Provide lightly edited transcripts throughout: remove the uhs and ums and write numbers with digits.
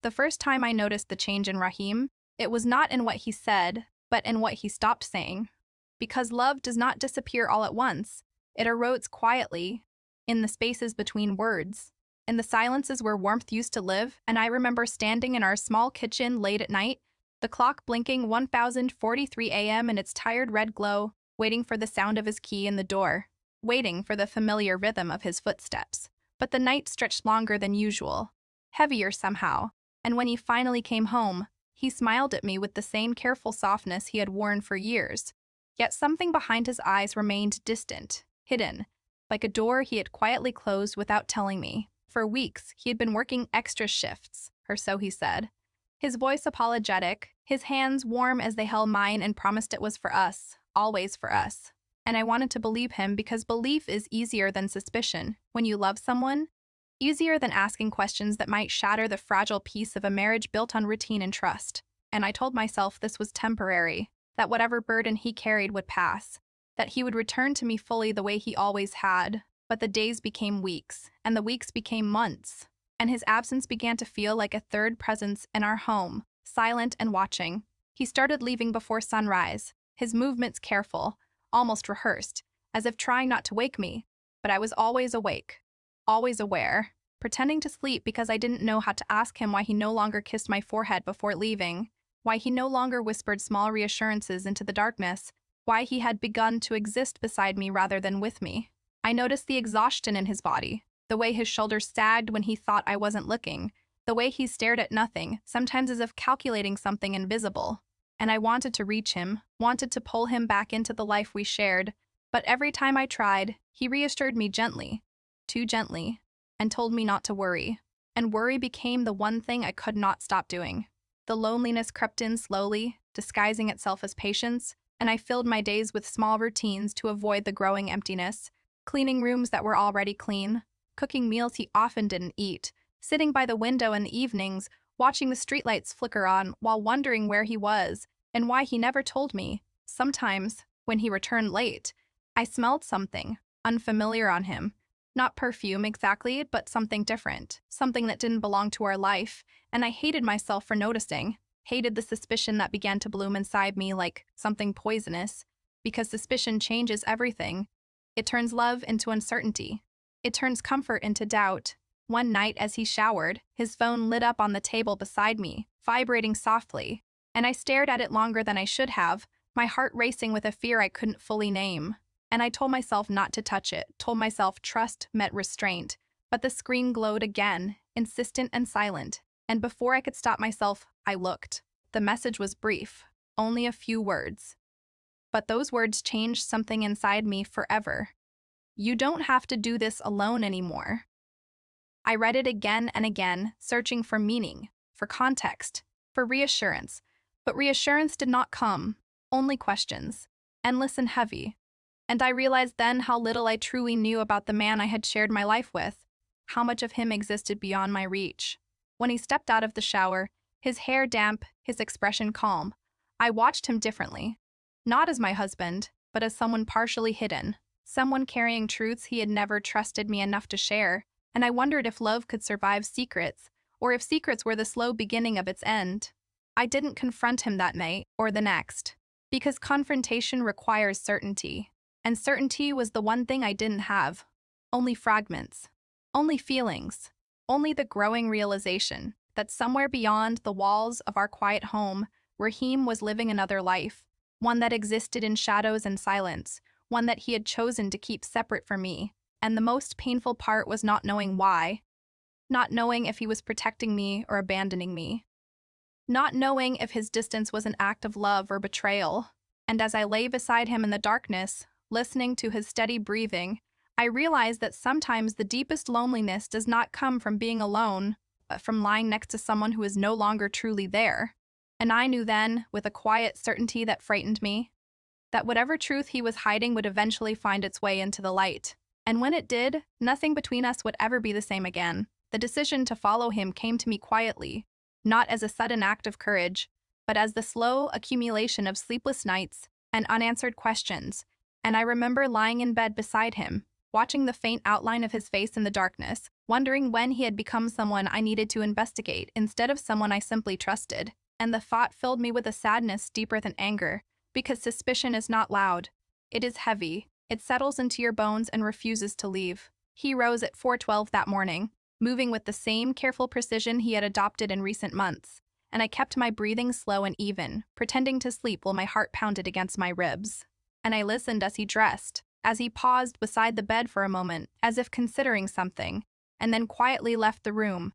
The first time I noticed the change in Rahim, it was not in what he said, but in what he stopped saying. Because love does not disappear all at once, it erodes quietly, in the spaces between words, in the silences where warmth used to live. And I remember standing in our small kitchen late at night, the clock blinking 1043 a.m. in its tired red glow, waiting for the sound of his key in the door, waiting for the familiar rhythm of his footsteps. But the night stretched longer than usual, heavier somehow, and when he finally came home, he smiled at me with the same careful softness he had worn for years. Yet something behind his eyes remained distant, hidden, like a door he had quietly closed without telling me. For weeks, he had been working extra shifts, or so he said. His voice apologetic, his hands warm as they held mine and promised it was for us, always for us. And I wanted to believe him because belief is easier than suspicion when you love someone, easier than asking questions that might shatter the fragile peace of a marriage built on routine and trust. And I told myself this was temporary, that whatever burden he carried would pass, that he would return to me fully the way he always had. But the days became weeks, and the weeks became months, and his absence began to feel like a third presence in our home, silent and watching. He started leaving before sunrise, his movements careful, almost rehearsed, as if trying not to wake me, but I was always awake, always aware, pretending to sleep because I didn't know how to ask him why he no longer kissed my forehead before leaving, why he no longer whispered small reassurances into the darkness, why he had begun to exist beside me rather than with me. I noticed the exhaustion in his body, the way his shoulders sagged when he thought I wasn't looking, the way he stared at nothing, sometimes as if calculating something invisible. And I wanted to reach him, wanted to pull him back into the life we shared, but every time I tried, he reassured me gently, too gently, and told me not to worry. And worry became the one thing I could not stop doing. The loneliness crept in slowly, disguising itself as patience, and I filled my days with small routines to avoid the growing emptiness, cleaning rooms that were already clean, cooking meals he often didn't eat, sitting by the window in the evenings, watching the streetlights flicker on while wondering where he was and why he never told me. Sometimes, when he returned late, I smelled something unfamiliar on him. Not perfume exactly, but something different, something that didn't belong to our life, and I hated myself for noticing, hated the suspicion that began to bloom inside me like something poisonous, because suspicion changes everything. It turns love into uncertainty. It turns comfort into doubt. One night as he showered, his phone lit up on the table beside me, vibrating softly, and I stared at it longer than I should have, my heart racing with a fear I couldn't fully name. And I told myself not to touch it, told myself trust met restraint, but the screen glowed again, insistent and silent, and before I could stop myself, I looked. The message was brief, only a few words. But those words changed something inside me forever. You don't have to do this alone anymore. I read it again and again, searching for meaning, for context, for reassurance. But reassurance did not come, only questions, endless and heavy. And I realized then how little I truly knew about the man I had shared my life with, how much of him existed beyond my reach. When he stepped out of the shower, his hair damp, his expression calm, I watched him differently. Not as my husband, but as someone partially hidden, someone carrying truths he had never trusted me enough to share, and I wondered if love could survive secrets, or if secrets were the slow beginning of its end. I didn't confront him that night, or the next, because confrontation requires certainty, and certainty was the one thing I didn't have. Only fragments, only feelings, only the growing realization that somewhere beyond the walls of our quiet home, Rahim was living another life, one that existed in shadows and silence, one that he had chosen to keep separate from me. And the most painful part was not knowing why, not knowing if he was protecting me or abandoning me, not knowing if his distance was an act of love or betrayal. And as I lay beside him in the darkness, listening to his steady breathing, I realized that sometimes the deepest loneliness does not come from being alone, but from lying next to someone who is no longer truly there. And I knew then, with a quiet certainty that frightened me, that whatever truth he was hiding would eventually find its way into the light. And when it did, nothing between us would ever be the same again. The decision to follow him came to me quietly, not as a sudden act of courage, but as the slow accumulation of sleepless nights and unanswered questions. And I remember lying in bed beside him, watching the faint outline of his face in the darkness, wondering when he had become someone I needed to investigate instead of someone I simply trusted. And the thought filled me with a sadness deeper than anger, because suspicion is not loud. It is heavy. It settles into your bones and refuses to leave. He rose at 4:12 that morning, moving with the same careful precision he had adopted in recent months, and I kept my breathing slow and even, pretending to sleep while my heart pounded against my ribs. And I listened as he dressed, as he paused beside the bed for a moment, as if considering something, and then quietly left the room,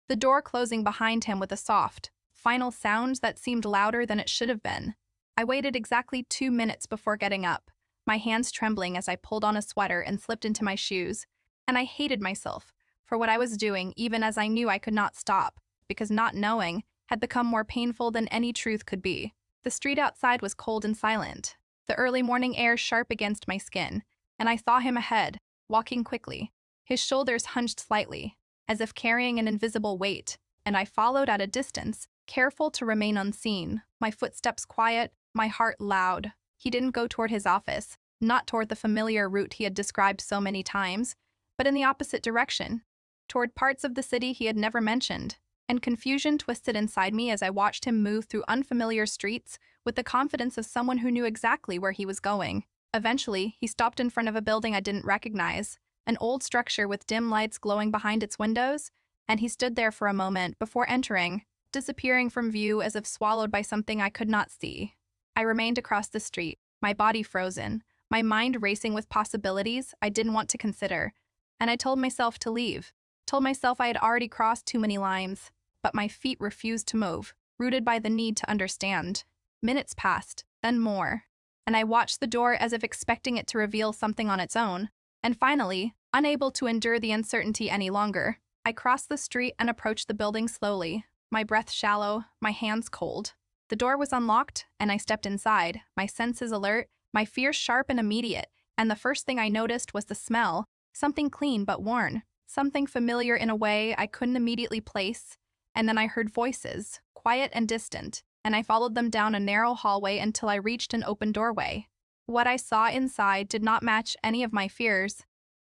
the door closing behind him with a soft, final sound that seemed louder than it should have been. I waited exactly 2 minutes before getting up, my hands trembling as I pulled on a sweater and slipped into my shoes, and I hated myself for what I was doing, even as I knew I could not stop, because not knowing had become more painful than any truth could be. The street outside was cold and silent, the early morning air sharp against my skin, and I saw him ahead, walking quickly, his shoulders hunched slightly, as if carrying an invisible weight, and I followed at a distance, careful to remain unseen, my footsteps quiet, my heart loud. He didn't go toward his office, not toward the familiar route he had described so many times, but in the opposite direction, toward parts of the city he had never mentioned, and confusion twisted inside me as I watched him move through unfamiliar streets with the confidence of someone who knew exactly where he was going. Eventually, he stopped in front of a building I didn't recognize, an old structure with dim lights glowing behind its windows, and he stood there for a moment before entering, disappearing from view as if swallowed by something I could not see. I remained across the street, my body frozen, my mind racing with possibilities I didn't want to consider, and I told myself to leave, told myself I had already crossed too many lines, but my feet refused to move, rooted by the need to understand. Minutes passed, then more, and I watched the door as if expecting it to reveal something on its own, and finally, unable to endure the uncertainty any longer, I crossed the street and approached the building slowly, my breath shallow, my hands cold. The door was unlocked, and I stepped inside, my senses alert, my fears sharp and immediate, and the first thing I noticed was the smell, something clean but worn, something familiar in a way I couldn't immediately place, and then I heard voices, quiet and distant, and I followed them down a narrow hallway until I reached an open doorway. What I saw inside did not match any of my fears,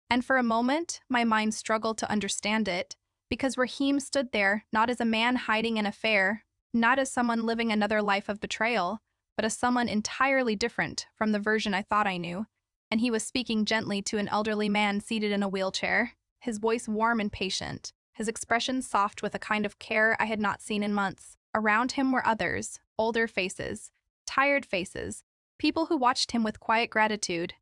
and for a moment, my mind struggled to understand it, because Rahim stood there not as a man hiding an affair, not as someone living another life of betrayal, but as someone entirely different from the version I thought I knew, and he was speaking gently to an elderly man seated in a wheelchair, his voice warm and patient, his expression soft with a kind of care I had not seen in months. Around him were others, older faces, tired faces, people who watched him with quiet gratitude,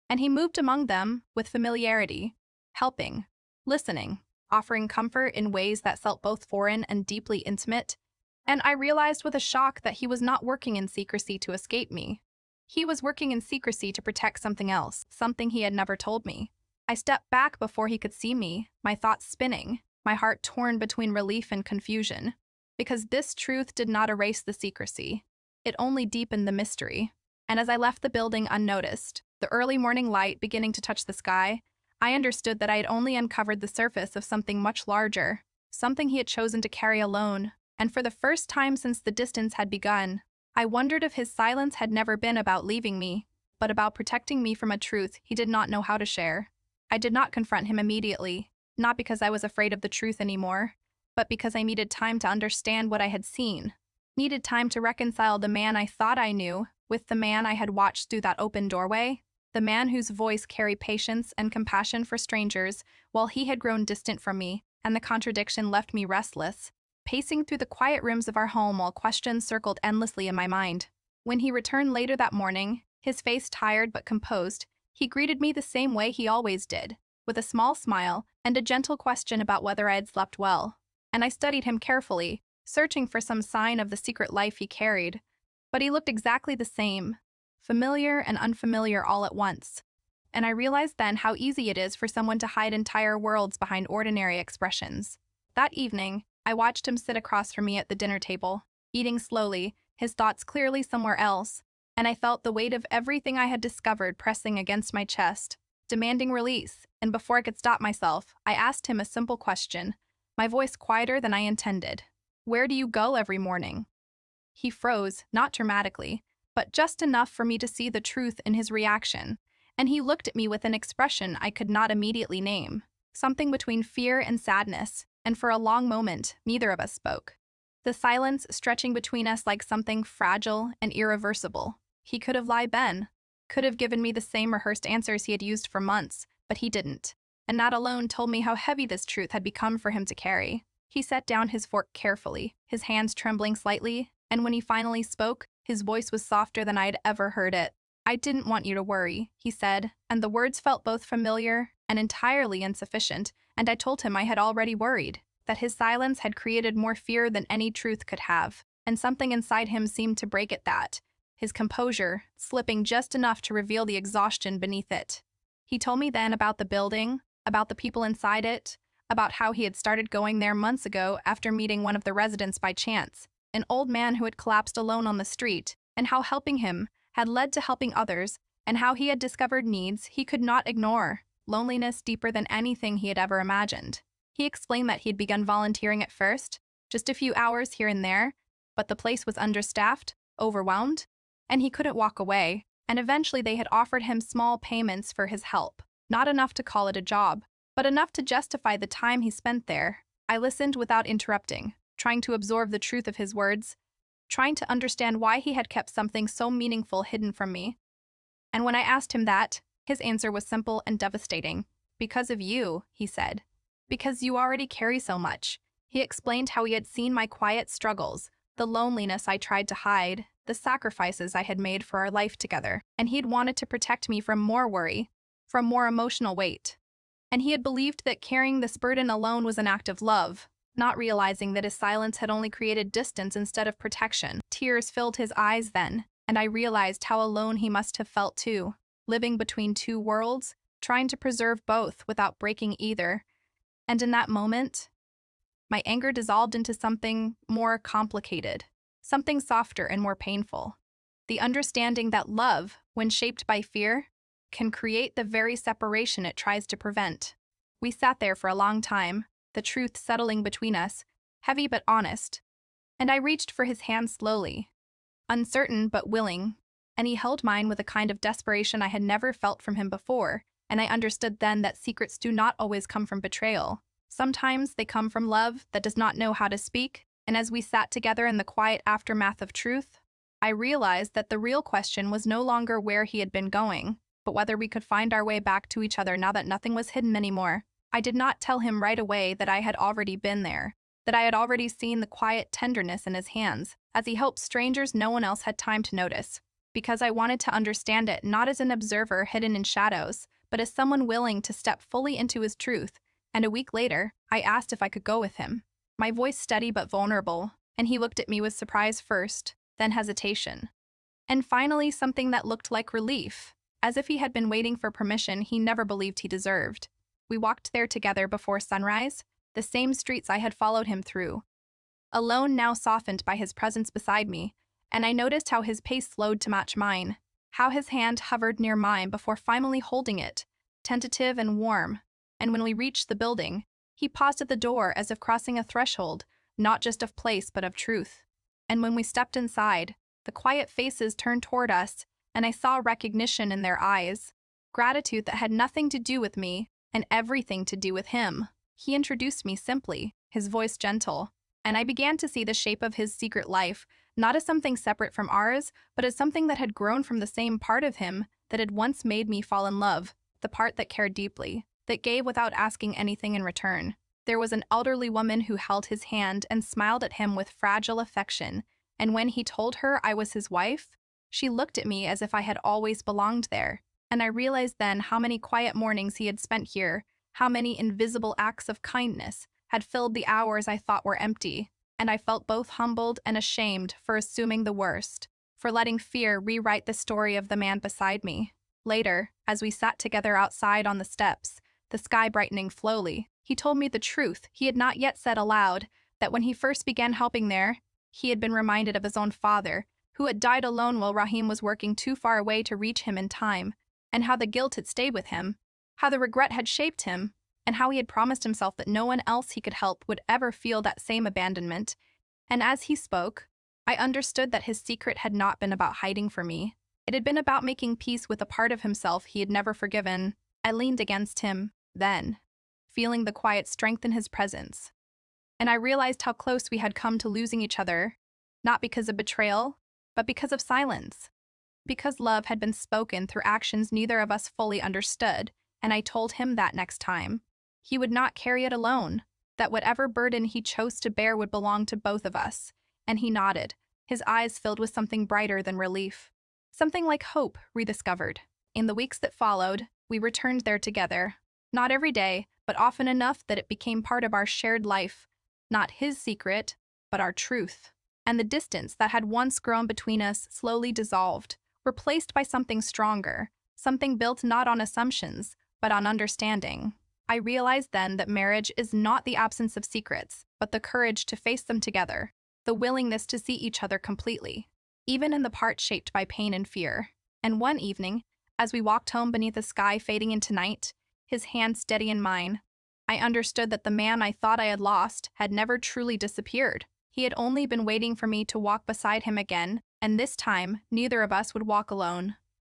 and he moved among them with familiarity, helping, listening, offering comfort in ways that felt both foreign and deeply intimate, and I realized with a shock that he was not working in secrecy to escape me. He was working in secrecy to protect something else, something he had never told me. I stepped back before he could see me, my thoughts spinning, my heart torn between relief and confusion, because this truth did not erase the secrecy. It only deepened the mystery. And as I left the building unnoticed, the early morning light beginning to touch the sky, I understood that I had only uncovered the surface of something much larger, something he had chosen to carry alone, and for the first time since the distance had begun, I wondered if his silence had never been about leaving me, but about protecting me from a truth he did not know how to share. I did not confront him immediately, not because I was afraid of the truth anymore, but because I needed time to understand what I had seen, needed time to reconcile the man I thought I knew with the man I had watched through that open doorway, the man whose voice carried patience and compassion for strangers while he had grown distant from me, and the contradiction left me restless, pacing through the quiet rooms of our home while questions circled endlessly in my mind. When he returned later that morning, his face tired but composed, he greeted me the same way he always did, with a small smile and a gentle question about whether I had slept well. And I studied him carefully, searching for some sign of the secret life he carried. But he looked exactly the same, familiar and unfamiliar all at once. And I realized then how easy it is for someone to hide entire worlds behind ordinary expressions. That evening, I watched him sit across from me at the dinner table, eating slowly, his thoughts clearly somewhere else, and I felt the weight of everything I had discovered pressing against my chest, demanding release, and before I could stop myself, I asked him a simple question, my voice quieter than I intended. "Where do you go every morning?" He froze, not dramatically, but just enough for me to see the truth in his reaction, and he looked at me with an expression I could not immediately name. something between fear and sadness, and for a long moment, neither of us spoke. The silence stretching between us like something fragile and irreversible. He could have lied then, could have given me the same rehearsed answers he had used for months, but he didn't. And that alone told me how heavy this truth had become for him to carry. He set down his fork carefully, his hands trembling slightly, and when he finally spoke, his voice was softer than I had ever heard it. "I didn't want you to worry," he said, and the words felt both familiar and entirely insufficient, and I told him I had already worried, that his silence had created more fear than any truth could have, and something inside him seemed to break at that, his composure slipping just enough to reveal the exhaustion beneath it. He told me then about the building, about the people inside it, about how he had started going there months ago after meeting one of the residents by chance, an old man who had collapsed alone on the street, and how helping him had led to helping others, and how he had discovered needs he could not ignore, loneliness deeper than anything he had ever imagined. He explained that he had begun volunteering at first, just a few hours here and there, but the place was understaffed, overwhelmed, and he couldn't walk away, and eventually they had offered him small payments for his help, not enough to call it a job, but enough to justify the time he spent there. I listened without interrupting, trying to absorb the truth of his words, trying to understand why he had kept something so meaningful hidden from me. And when I asked him that, his answer was simple and devastating. "Because of you," he said. "Because you already carry so much." He explained how he had seen my quiet struggles, the loneliness I tried to hide, the sacrifices I had made for our life together, and he had wanted to protect me from more worry, from more emotional weight. And he had believed that carrying this burden alone was an act of love, not realizing that his silence had only created distance instead of protection. Tears filled his eyes then, and I realized how alone he must have felt too, living between two worlds, trying to preserve both without breaking either. And in that moment, my anger dissolved into something more complicated, something softer and more painful. The understanding that love, when shaped by fear, can create the very separation it tries to prevent. We sat there for a long time, the truth settling between us, heavy but honest, and I reached for his hand slowly, uncertain but willing, and he held mine with a kind of desperation I had never felt from him before, and I understood then that secrets do not always come from betrayal. Sometimes they come from love that does not know how to speak, and as we sat together in the quiet aftermath of truth, I realized that the real question was no longer where he had been going, but whether we could find our way back to each other now that nothing was hidden anymore. I did not tell him right away that I had already been there, that I had already seen the quiet tenderness in his hands, as he helped strangers no one else had time to notice, because I wanted to understand it not as an observer hidden in shadows, but as someone willing to step fully into his truth. And a week later, I asked if I could go with him, my voice steady but vulnerable, and he looked at me with surprise first, then hesitation, and finally something that looked like relief, as if he had been waiting for permission he never believed he deserved. We walked there together before sunrise, the same streets I had followed him through, alone now softened by his presence beside me, and I noticed how his pace slowed to match mine, how his hand hovered near mine before finally holding it, tentative and warm, and when we reached the building, he paused at the door as if crossing a threshold, not just of place but of truth. And when we stepped inside, the quiet faces turned toward us, and I saw recognition in their eyes, gratitude that had nothing to do with me and everything to do with him. He introduced me simply, his voice gentle, and I began to see the shape of his secret life, not as something separate from ours, but as something that had grown from the same part of him that had once made me fall in love, the part that cared deeply, that gave without asking anything in return. There was an elderly woman who held his hand and smiled at him with fragile affection, and when he told her I was his wife, she looked at me as if I had always belonged there, and I realized then how many quiet mornings he had spent here, how many invisible acts of kindness had filled the hours I thought were empty, and I felt both humbled and ashamed for assuming the worst, for letting fear rewrite the story of the man beside me. Later, as we sat together outside on the steps, the sky brightening slowly, he told me the truth he had not yet said aloud, that when he first began helping there, he had been reminded of his own father, who had died alone while Rahim was working too far away to reach him in time, and how the guilt had stayed with him, how the regret had shaped him, and how he had promised himself that no one else he could help would ever feel that same abandonment. And as he spoke, I understood that his secret had not been about hiding from me. It had been about making peace with a part of himself he had never forgiven. I leaned against him, then, feeling the quiet strength in his presence. And I realized how close we had come to losing each other, not because of betrayal, but because of silence. Because love had been spoken through actions neither of us fully understood, and I told him that next time, he would not carry it alone, that whatever burden he chose to bear would belong to both of us, and he nodded, his eyes filled with something brighter than relief. Something like hope rediscovered. In the weeks that followed, we returned there together, not every day, but often enough that it became part of our shared life, not his secret, but our truth. And the distance that had once grown between us slowly dissolved, replaced by something stronger, something built not on assumptions, but on understanding. I realized then that marriage is not the absence of secrets, but the courage to face them together, the willingness to see each other completely, even in the parts shaped by pain and fear. And one evening, as we walked home beneath a sky fading into night, his hand steady in mine, I understood that the man I thought I had lost had never truly disappeared. He had only been waiting for me to walk beside him again, and this time, neither of us would walk alone.